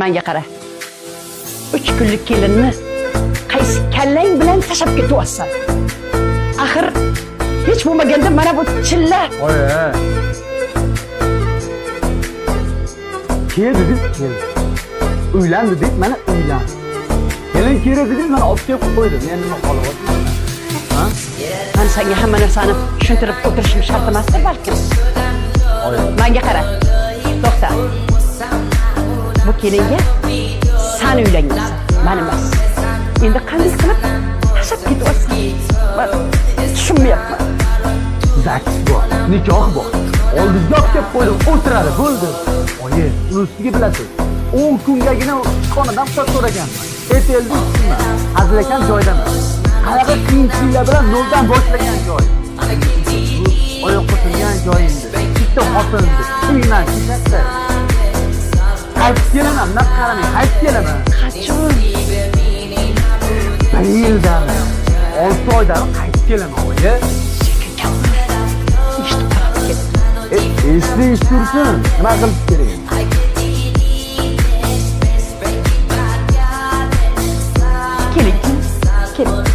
Menga qara. 3 kunlik kelinni qaysi kallang bilan tashab ketyapsan? Axir hech bo'lmaganda mana bu chilla. Oye. Keldi deb keldi. Uylandi deb mana uylandi. Kelin kerak dedingiz, mana olib kelib qo'ydim. Men nima qolyapman? Ha? Men senga hamma narsani tushuntirib o'tirishim shart emasdi balki. Menga qara. To'xta. Bu kelinga sen uylangansan, men emas. Endi qanday qilib tashab ketyapsan? Men tushunmayapman. Zaks bu, nikoh bu. Oldingizga olib kelib qo'ydim, o'tiradi, bo'ldi. Oyi, uni ustiga bilasiz. 10 kungagina xonadan ruxsat so'raganman. Eteldi ishimni. Hazilakam joydaman. Qanaqa qiyinchiliklar bilan noldan boshlagan joy. Oyoqqa turgan joyimdi. Bitta xotinimdi. Uyman chizakda. Qaytib kelaman, naq qaramay, qaytib kelaman. Qachon? Bir yildan 6 oydan qaytib kelaman, oyi. Esli ish tursin. Nima qilish kerak? Keling. Keling.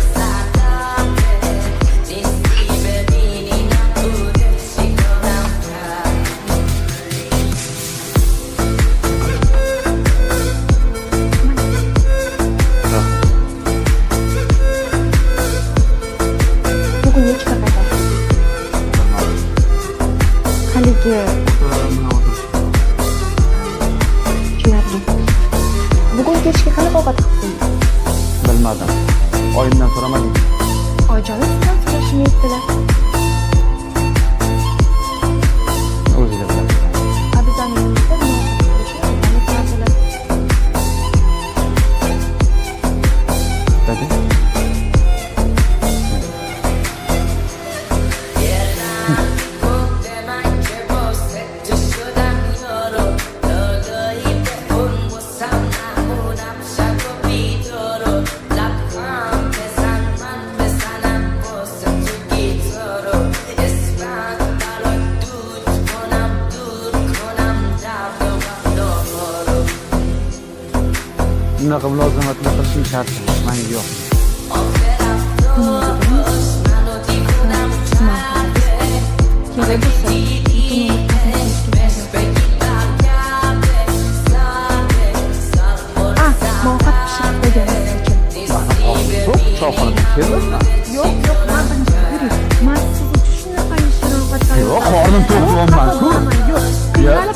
Bugun nechta qaytadi? Haligi tushunarli. Bugun kechga qanaqa ovqat qilib qo'yding? Bilmadim. Oyimdan so'ramadim. Oyijonim sizdan so'rashini aytdilar. O'zinglar bilasiz. Abizaningizda nima qilishni aytdilar. Dedi. Bunaqa mulozamatlar qilishim shart emas, menga yo'q. Kerak bo'lsa, ovqat pishirib qo'yganingiz uchun. Mana hozir choyxonadan keldim. Yo'q, men yuring. Men siz uchun shunaqa shirin ovqat tayyorladim. Yo'q, qornim to'qiyapman-ku. Yo'q,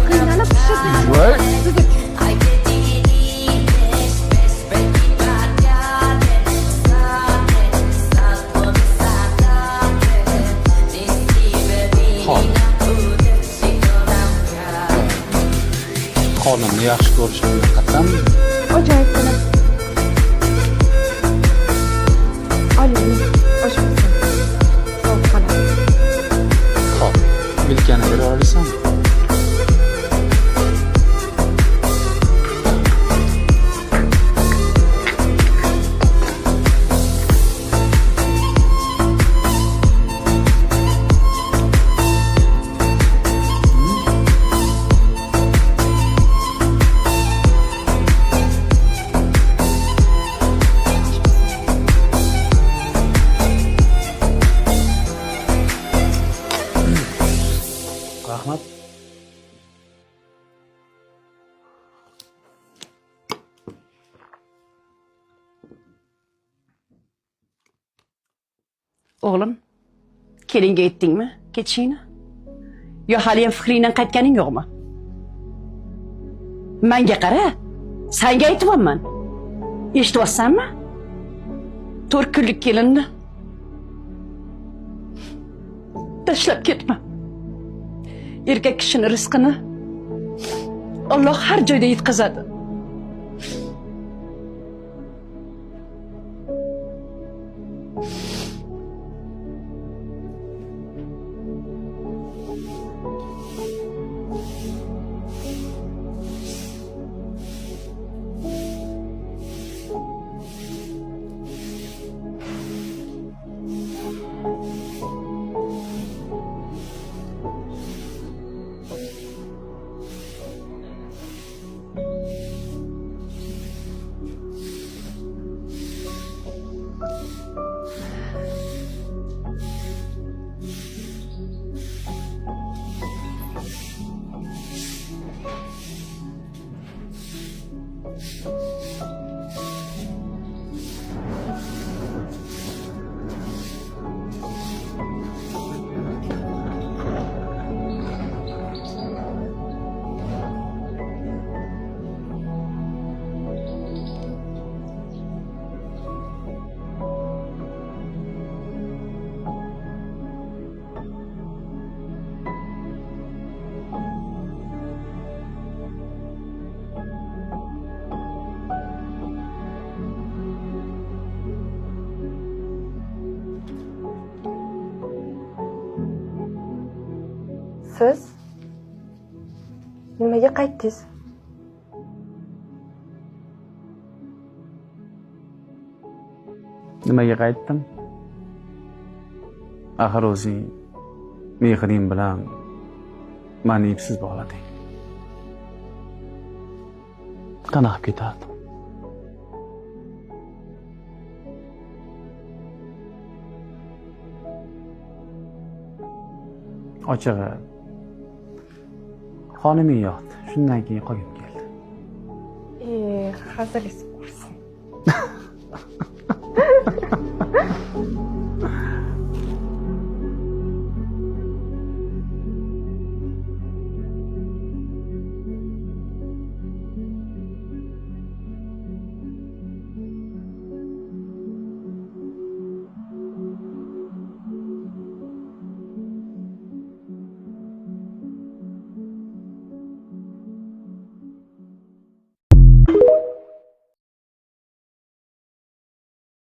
qiynalib pishirdim. Voy. Xonimni yaxshi ko'rishimga qat'ami? Ajoyib bo'ladi. Oling, oshpazsan. Sovuq qoladi. Xo'p, bilkani bera olasanmi? Rahmat. O'g'lim, kelinga aytdingmi ketishingni? Yo haliyam fikringdan qaytganing yo'qmi? Menga qara. Senga aytyapman. Eshityapsanmi? 4 kunlik kelinni tashlab ketma. Erkak kishining rizqini Alloh har joyda yetkazadi. Siz nimaga qaytdingiz? Nimaga qaytdim? Axir o'zing mehring bilan meni ipsiz bog'lading. Qanaqa ketardim? Ochig'i xoniming yoqdi. Shundan keyin qolib keldi. Hazilingiz qursin.